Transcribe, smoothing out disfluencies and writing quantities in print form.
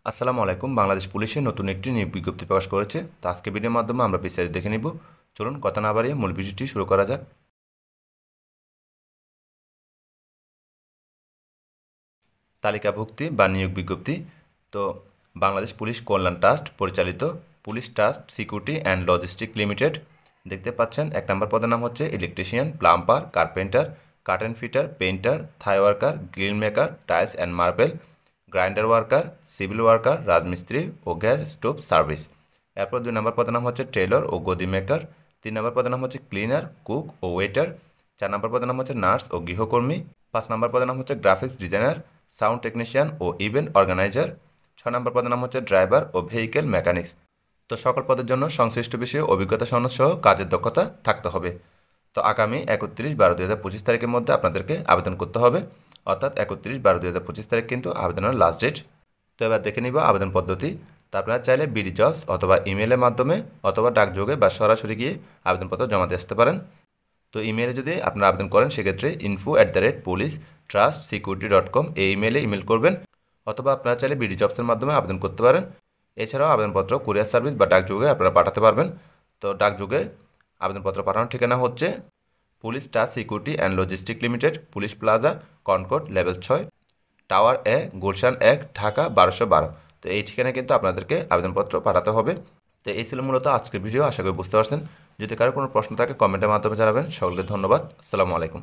আসসালামু আলাইকুম। বাংলাদেশ পুলিশের নতুন একটি নিয়োগ বিজ্ঞপ্তি প্রকাশ করেছে। তো আজকে ভিডিওর মাধ্যমে আমরা বিস্তারিত দেখে নিব। চলুন কথা না বাড়িয়ে মূল ভিডিওটি শুরু করা যাক। তালিকাভুক্তি বা নিয়োগ বিজ্ঞপ্তি। তো বাংলাদেশ পুলিশ কল্যাণ ট্রাস্ট পরিচালিত police trust security and logistic limited. দেখতে পাচ্ছেন 1 নম্বর পদের নাম হচ্ছে electrician, plumber, carpenter, curtain fitter, painter, Thai worker, grill maker, tiles and marble, grinder worker, civil worker, রাজমিস্ত্রি ও গ্যাস স্টোভ সার্ভিস। এরপর 2 নম্বর পদের নাম হচ্ছে টেলর ও গদি মেকার। 3 নম্বর পদের নাম হচ্ছে ক্লিনার, কুক ও ওয়েটার। 4 নম্বর পদের নাম হচ্ছে নার্স ও গৃহকর্মী। 5 নম্বর পদের নাম হচ্ছে গ্রাফিক্স ডিজাইনার, সাউন্ড টেকনিশিয়ান ও ইভেন্ট অর্গানাইজার। 6 নম্বর পদের নাম হচ্ছে ড্রাইভার ও ভেহিকেল মেকানিক্স। তো সকল পদের জন্য সংশ্লিষ্ট বিষয়ে অভিজ্ঞতা সনদ সহ কাজের দক্ষতা থাকতে হবে। তো আগামী 31/12/2025 তারিখের মধ্যে আপনাদেরকে আবেদন করতে হবে, অর্থাৎ 31/12/2025 তারিখ কিন্তু আবেদনের লাস্ট ডেট। তো এবার দেখে নিব আবেদন পদ্ধতি। তো আপনারা চাইলে বিডি জবস অথবা ইমেলের মাধ্যমে অথবা ডাকযোগে বা সরাসরি গিয়ে আবেদনপত্র জমা দিয়ে আসতে পারেন। তো ইমেলে যদি আপনারা আবেদন করেন সেক্ষেত্রে info@policetrustsecurity.com এই ইমেলে ইমেল করবেন, অথবা আপনারা চাইলে বিডি জবসের মাধ্যমে আবেদন করতে পারেন। এছাড়াও আবেদনপত্র কুরিয়ার সার্ভিস বা ডাকযোগে আপনারা পাঠাতে পারবেন। তো ডাকযোগে আবেদনপত্র পাঠানোর ঠিকানা হচ্ছে police trust security and logistic limited, police plaza, concord, level 6, tower A, Gulshan 1, Dhaka 1212। তো এই ঠিকানায় কিন্তু আপনাদেরকে আবেদনপত্র পাঠাতে হবে। তো এই ছিল মূলত আজকের ভিডিও। আশা করি বুঝতে পারছেন। যদি কারো কোনো প্রশ্ন থাকে কমেন্টের মাধ্যমে জানাবেন। সকলকে ধন্যবাদ। আসসালামু আলাইকুম।